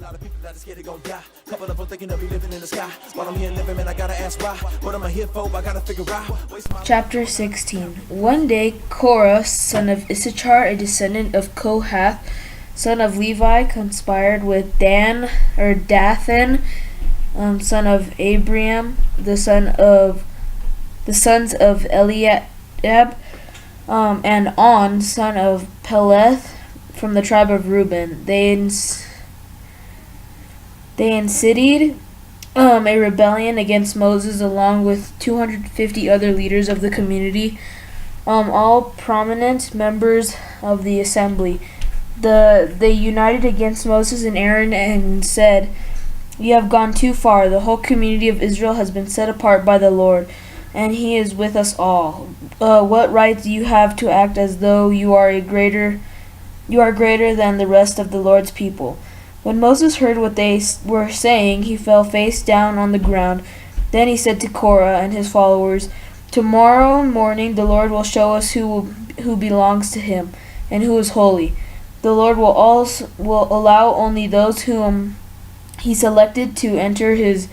lot of people that are scared to go die. Couple of them thinking they'll be living in the sky. While I'm here living, man, I gotta ask why. What am I here for? I gotta figure out. Chapter 16. One day, Korah, son of Issachar, a descendant of Kohath, son of Levi, conspired with Dathan, son of Abiram, the sons of Eliab, and On, son of Peleth, from the tribe of Reuben. They incited a rebellion against Moses along with 250 other leaders of the community, all prominent members of the assembly. They united against Moses and Aaron and said, "You have gone too far. The whole community of Israel has been set apart by the Lord, and He is with us all. What right do you have to act as though you are greater than the rest of the Lord's people?" When Moses heard what they were saying, he fell face down on the ground. Then he said to Korah and his followers, "Tomorrow morning the Lord will show us who belongs to Him and who is holy. The Lord will allow only those whom He selected to enter His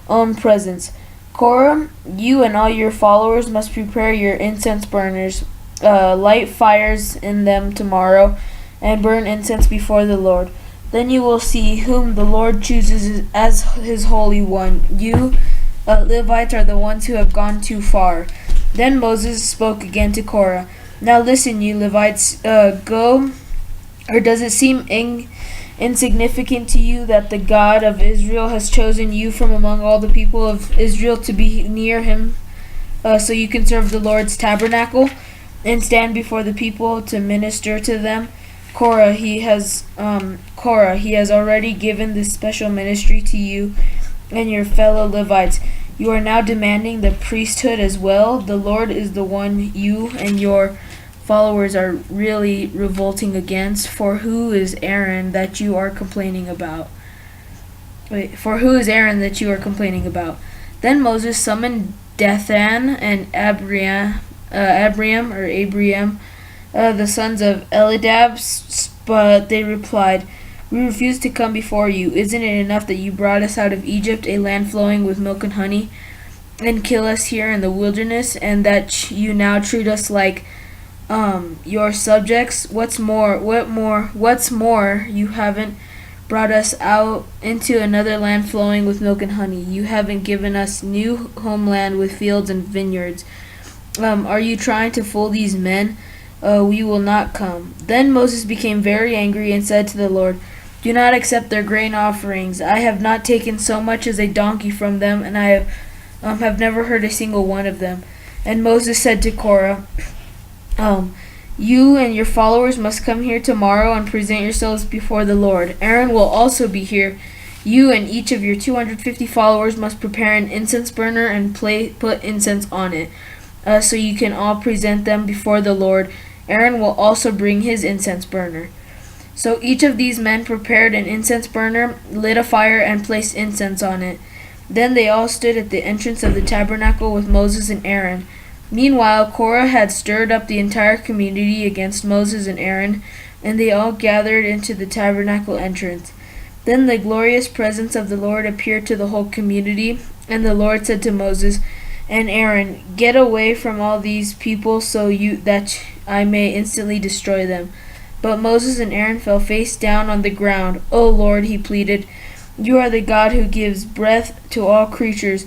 own presence. Korah, you and all your followers must prepare your incense burners, light fires in them tomorrow, and burn incense before the Lord. Then you will see whom the Lord chooses as His Holy One. You, Levites, are the ones who have gone too far." Then Moses spoke again to Korah. "Now listen, you Levites, go. Or does it seem insignificant to you that the God of Israel has chosen you from among all the people of Israel to be near Him, so you can serve the Lord's tabernacle and stand before the people to minister to them? Korah, He has already given this special ministry to you and your fellow Levites. You are now demanding the priesthood as well. The Lord is the one you and your followers are really revolting against. For who is Aaron that you are complaining about? Then Moses summoned Dathan and Abiram, the sons of Eliab, but they replied, "We refuse to come before you. Isn't it enough that you brought us out of Egypt, a land flowing with milk and honey, and kill us here in the wilderness, and that you now treat us like your subjects? What's more, you haven't brought us out into another land flowing with milk and honey. You haven't given us new homeland with fields and vineyards. Are you trying to fool these men? We will not come." Then Moses became very angry and said to the Lord, "Do not accept their grain offerings. I have not taken so much as a donkey from them, and I have never hurt a single one of them." And Moses said to Korah, "You and your followers must come here tomorrow and present yourselves before the Lord. Aaron will also be here. You and each of your 250 followers must prepare an incense burner and put incense on it, so you can all present them before the Lord. Aaron will also bring his incense burner." So each of these men prepared an incense burner, lit a fire, and placed incense on it. Then they all stood at the entrance of the tabernacle with Moses and Aaron. Meanwhile, Korah had stirred up the entire community against Moses and Aaron, and they all gathered into the tabernacle entrance. Then the glorious presence of the Lord appeared to the whole community, and the Lord said to Moses and Aaron, "Get away from all these people that I may instantly destroy them." But Moses and Aaron fell face down on the ground. "O Lord," he pleaded, "you are the God who gives breath to all creatures.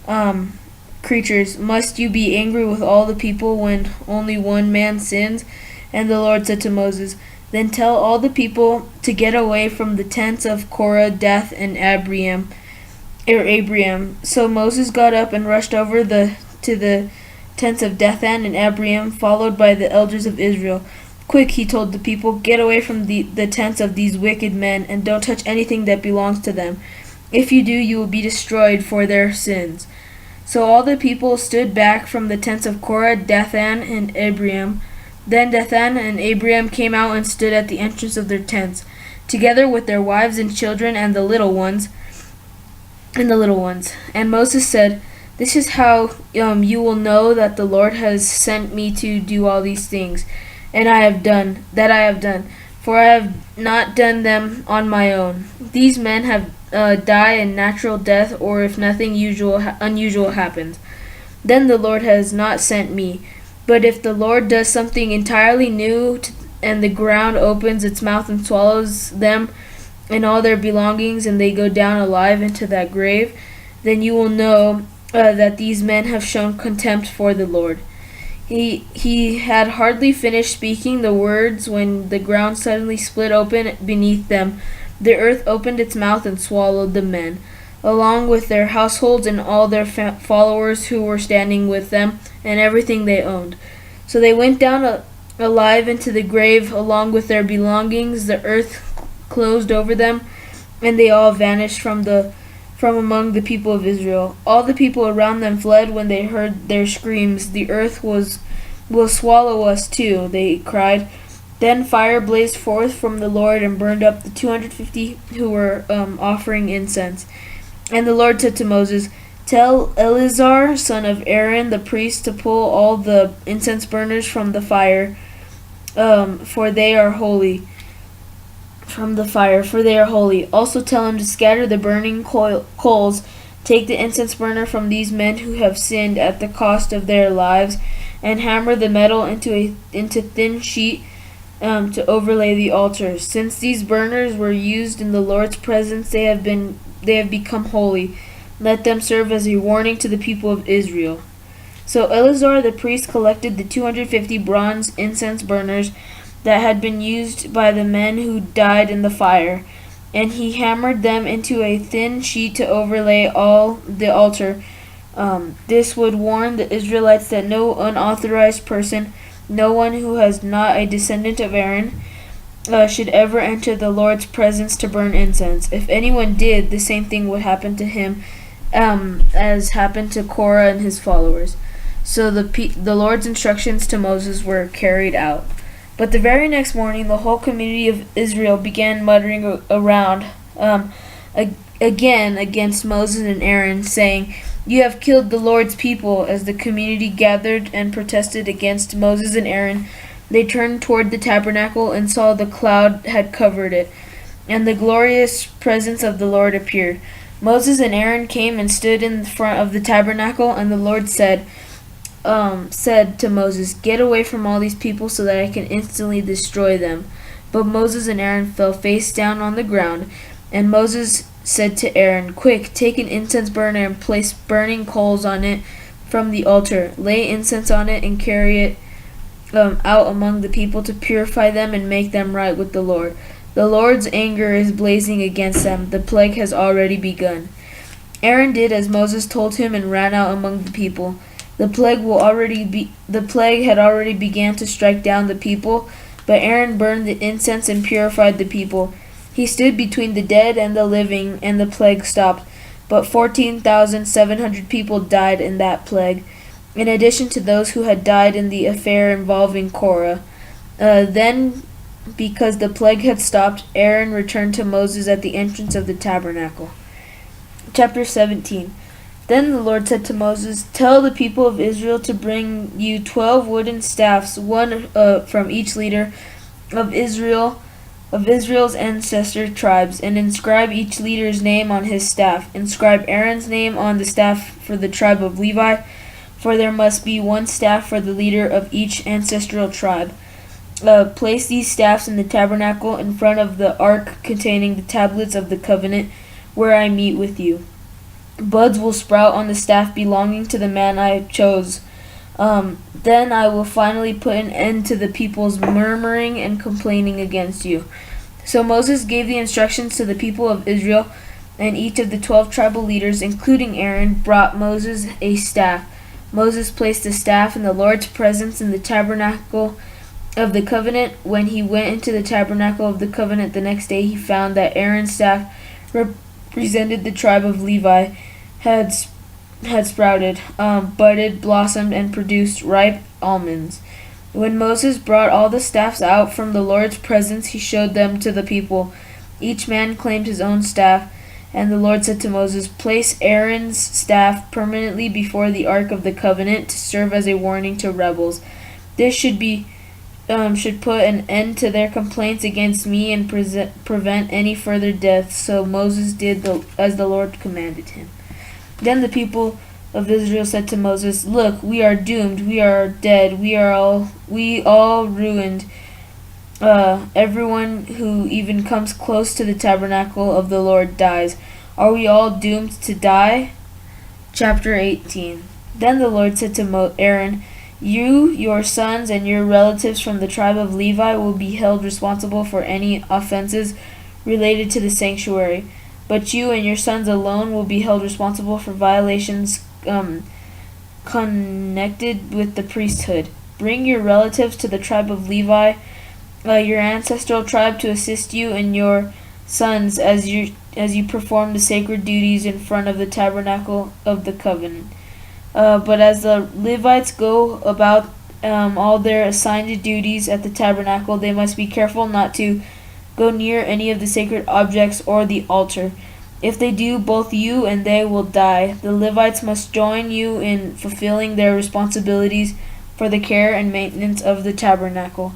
Must you be angry with all the people when only one man sins?" And the Lord said to Moses, "Then tell all the people to get away from the tents of Korah, Dathan, and Abiram." So Moses got up and rushed over to the tents of Dathan and Abiram, followed by the elders of Israel. "Quick," he told the people, "get away from the tents of these wicked men, and don't touch anything that belongs to them. If you do, you will be destroyed for their sins." So all the people stood back from the tents of Korah, Dathan, and Abiram. Then Dathan and Abiram came out and stood at the entrance of their tents, together with their wives and children and the little ones. And Moses said, "This is how you will know that the Lord has sent me to do all these things, and I have done. for I have not done them on my own. These men have die a natural death, or if nothing unusual happens, then the Lord has not sent me. But if the Lord does something entirely new, and the ground opens its mouth and swallows them and all their belongings, and they go down alive into that grave, then you will know that these men have shown contempt for the Lord. He had hardly finished speaking the words when the ground suddenly split open beneath them. The earth opened its mouth and swallowed the men, along with their households and all their followers who were standing with them, and everything they owned. So they went down alive into the grave along with their belongings. The earth closed over them, and they all vanished from among the people of Israel. All the people around them fled when they heard their screams. The earth will swallow us too, they cried. Then fire blazed forth from the Lord and burned up the 250 who were offering incense. And the Lord said to Moses, "Tell Eleazar, son of Aaron, the priest, to pull all the incense burners from the fire, for they are holy. From the fire, for they are holy. Also tell him to scatter the burning coals. Take the incense burner from these men who have sinned at the cost of their lives, and hammer the metal into thin sheet to overlay the altar. Since these burners were used in the Lord's presence, they have become holy. Let them serve as a warning to the people of Israel." So Eleazar the priest collected the 250 bronze incense burners that had been used by the men who died in the fire, and he hammered them into a thin sheet to overlay all the altar. This would warn the Israelites that no unauthorized person, no one who has not a descendant of Aaron, should ever enter the Lord's presence to burn incense. If anyone did, the same thing would happen to him as happened to Korah and his followers. So the Lord's instructions to Moses were carried out. But the very next morning, the whole community of Israel began muttering around again against Moses and Aaron, saying, "You have killed the Lord's people." As the community gathered and protested against Moses and Aaron, they turned toward the tabernacle and saw the cloud had covered it, and the glorious presence of the Lord appeared. Moses and Aaron came and stood in front of the tabernacle, and the Lord said to Moses, "Get away from all these people so that I can instantly destroy them." But Moses and Aaron fell face down on the ground, and Moses said to Aaron, "Quick, take an incense burner and place burning coals on it from the altar. Lay incense on it and carry it out among the people to purify them and make them right with the Lord. The Lord's anger is blazing against them. The plague has already begun." Aaron did as Moses told him and ran out among the people. The plague had already began to strike down the people, but Aaron burned the incense and purified the people. He stood between the dead and the living, and the plague stopped. But 14,700 people died in that plague, in addition to those who had died in the affair involving Korah. Then, because the plague had stopped, Aaron returned to Moses at the entrance of the tabernacle. Chapter 17. Then the Lord said to Moses, "Tell the people of Israel to bring you 12 wooden staffs, one from each leader of Israel's ancestor tribes, and inscribe each leader's name on his staff. Inscribe Aaron's name on the staff for the tribe of Levi, for there must be one staff for the leader of each ancestral tribe. Place these staffs in the tabernacle in front of the ark containing the tablets of the covenant, where I meet with you. Buds will sprout on the staff belonging to the man I chose. Then I will finally put an end to the people's murmuring and complaining against you." So Moses gave the instructions to the people of Israel, and each of the 12 tribal leaders, including Aaron, brought Moses a staff. Moses placed the staff in the Lord's presence in the tabernacle of the covenant. When he went into the tabernacle of the covenant the next day, he found that Aaron's staff represented the tribe of Levi, had sprouted, budded, blossomed, and produced ripe almonds. When Moses brought all the staffs out from the Lord's presence, he showed them to the people. Each man claimed his own staff, and the Lord said to Moses, "Place Aaron's staff permanently before the ark of the covenant to serve as a warning to rebels. This should be should put an end to their complaints against me and prevent any further death. So Moses did as the Lord commanded him. Then the people of Israel said to Moses, "Look, we are doomed. We are dead. We all ruined. Everyone who even comes close to the tabernacle of the Lord dies. Are we all doomed to die?" Chapter 18. Then the Lord said to Aaron, "You, your sons, and your relatives from the tribe of Levi will be held responsible for any offenses related to the sanctuary. But you and your sons alone will be held responsible for violations connected with the priesthood. Bring your relatives to the tribe of Levi, your ancestral tribe, to assist you and your sons as you perform the sacred duties in front of the tabernacle of the covenant. But as the Levites go about all their assigned duties at the tabernacle, they must be careful not to go near any of the sacred objects or the altar. If they do, both you and they will die. The Levites must join you in fulfilling their responsibilities for the care and maintenance of the tabernacle,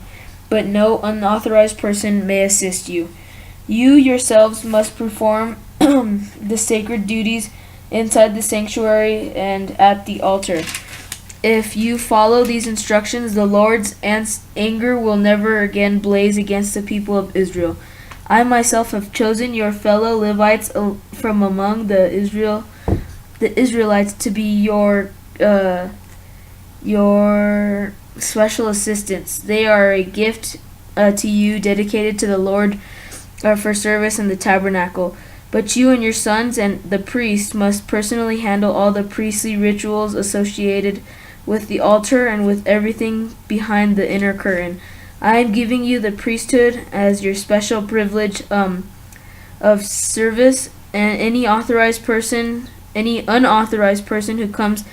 but no unauthorized person may assist you. You yourselves must perform the sacred duties inside the sanctuary and at the altar. If you follow these instructions, the Lord's anger will never again blaze against the people of Israel. I myself have chosen your fellow Levites from among the Israelites to be your special assistants. They are a gift to you, dedicated to the Lord for service in the tabernacle. But you and your sons and the priests must personally handle all the priestly rituals associated with the altar and with everything behind the inner curtain. I am giving you the priesthood as your special privilege of service, and any unauthorized person who comes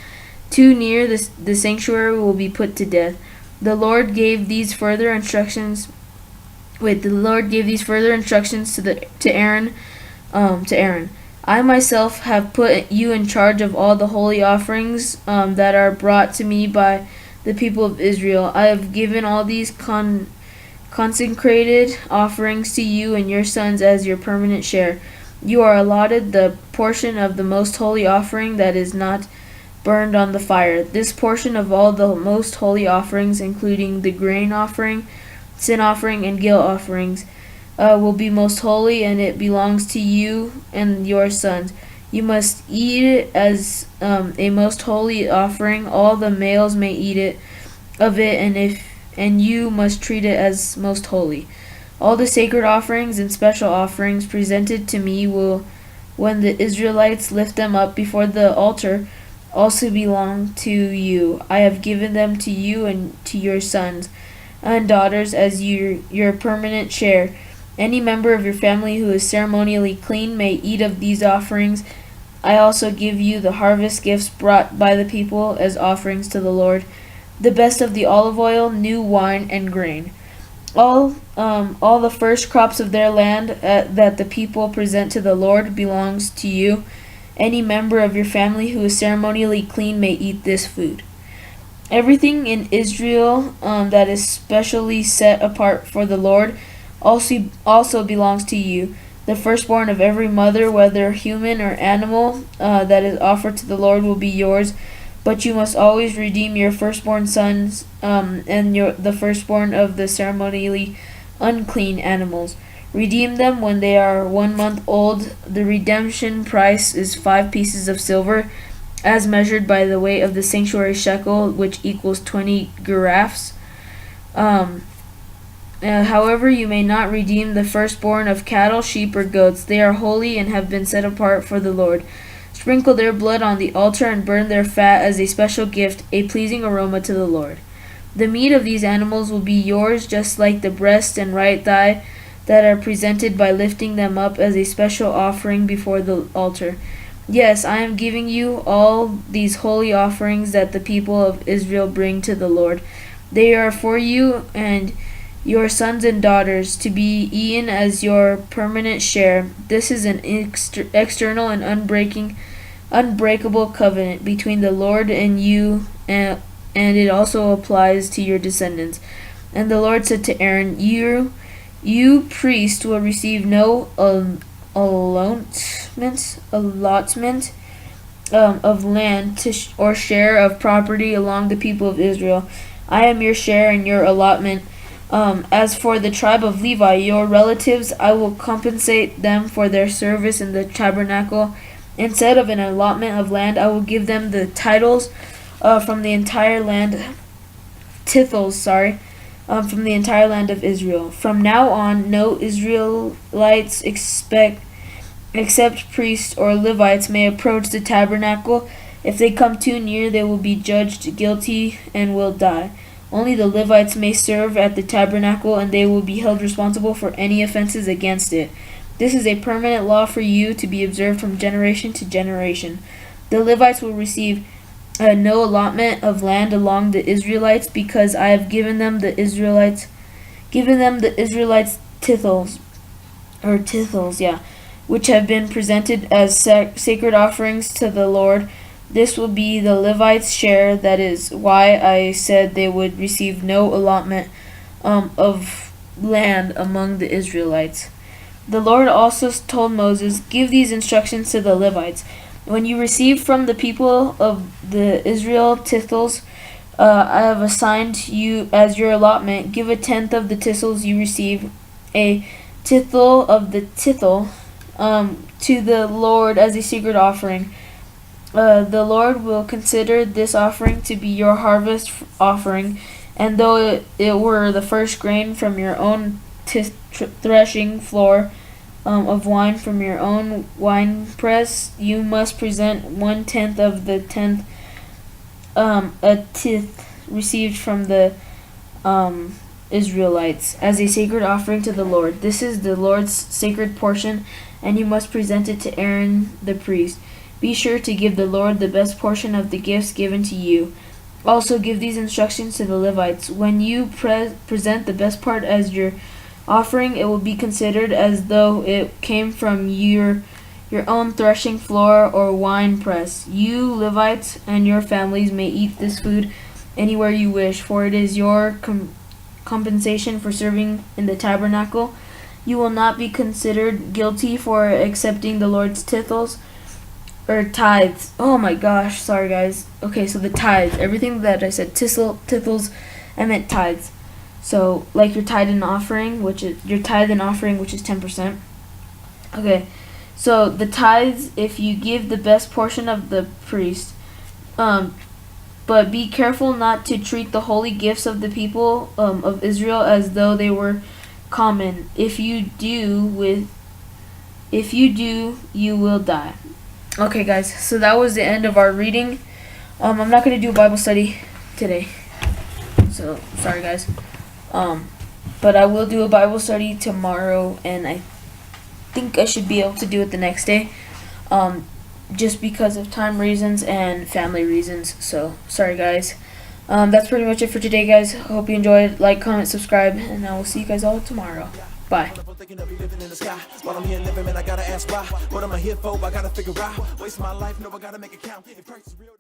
too near the sanctuary will be put to death. The Lord gave these further instructions. To Aaron. I myself have put you in charge of all the holy offerings that are brought to me by the people of Israel. I have given all these consecrated offerings to you and your sons as your permanent share. You are allotted the portion of the most holy offering that is not burned on the fire. This portion of all the most holy offerings, including the grain offering, sin offering, and guilt offerings, will be most holy, and it belongs to you and your sons. You must eat it as a most holy offering. All the males may eat of it, and you must treat it as most holy. All the sacred offerings and special offerings presented to me will, when the Israelites lift them up before the altar, also belong to you. I have given them to you and to your sons and daughters as your permanent share. Any member of your family who is ceremonially clean may eat of these offerings. I also give you the harvest gifts brought by the people as offerings to the Lord, the best of the olive oil, new wine, and grain. All the first crops of their land that the people present to the Lord belongs to you. Any member of your family who is ceremonially clean may eat this food. Everything in Israel that is specially set apart for the Lord also belongs to you. The firstborn of every mother, whether human or animal, that is offered to the Lord will be yours. But you must always redeem your firstborn sons and the firstborn of the ceremonially unclean animals. Redeem them when they are 1 month old. The redemption price is 5 pieces of silver, as measured by the weight of the sanctuary shekel, which equals 20 giraffes. However, you may not redeem the firstborn of cattle, sheep, or goats. They are holy and have been set apart for the Lord. Sprinkle their blood on the altar and burn their fat as a special gift, a pleasing aroma to the Lord. The meat of these animals will be yours, just like the breast and right thigh that are presented by lifting them up as a special offering before the altar. Yes, I am giving you all these holy offerings that the people of Israel bring to the Lord. They are for you and your sons and daughters, to be eaten as your permanent share. This is an external and unbreakable covenant between the Lord and you, and it also applies to your descendants. And the Lord said to Aaron, You priest will receive no allotment of land or share of property along the people of Israel. I am your share and your allotment. As for the tribe of Levi, your relatives, I will compensate them for their service in the tabernacle. Instead of an allotment of land, I will give them the titles from the entire land, from the entire land of Israel. From now on, no Israelites except priests or Levites may approach the tabernacle. If they come too near, they will be judged guilty and will die. Only the Levites may serve at the tabernacle, and they will be held responsible for any offenses against it. This is a permanent law for you to be observed from generation to generation. The Levites will receive no allotment of land along the Israelites, because I have given them the Israelites tithels, which have been presented as sacred offerings to the Lord. This will be the Levites' share. That is why I said they would receive no allotment of land among the Israelites. The Lord also told Moses, Give these instructions to the Levites. When you receive from the people of the Israel tithels, I have assigned you as your allotment. Give a tenth of the tithels you receive, a tithel of the tithel, to the Lord as a secret offering. The Lord will consider this offering to be your harvest offering, and though it were the first grain from your own threshing floor of wine from your own winepress, you must present 1/10 of the tenth, a tithe received from the Israelites, as a sacred offering to the Lord. This is the Lord's sacred portion, and you must present it to Aaron the priest. Be sure to give the Lord the best portion of the gifts given to you. Also give these instructions to the Levites. When you present the best part as your offering, it will be considered as though it came from your own threshing floor or wine press. You Levites and your families may eat this food anywhere you wish, for it is your compensation for serving in the tabernacle. You will not be considered guilty for accepting the Lord's tithels or tithes. Oh my gosh, sorry guys. Okay, so the tithes, everything that I said, tithels, I meant tithes. So like your tithe and offering, which is 10%. Okay, so the tithes, if you give the best portion of the priest, but be careful not to treat the holy gifts of the people of Israel as though they were common. If you do, you will die. Okay, guys, so that was the end of our reading. I'm not going to do a Bible study today, so sorry, guys. But I will do a Bible study tomorrow, and I think I should be able to do it the next day, just because of time reasons and family reasons. So sorry, guys. That's pretty much it for today, guys. Hope you enjoyed. Like, comment, subscribe, and I will see you guys all tomorrow. Bye. Thinking of me living in the sky. While I'm here living, man, I gotta ask why. What am I here for? I gotta figure out. Waste my life, no, I gotta make it count. If Christ is real.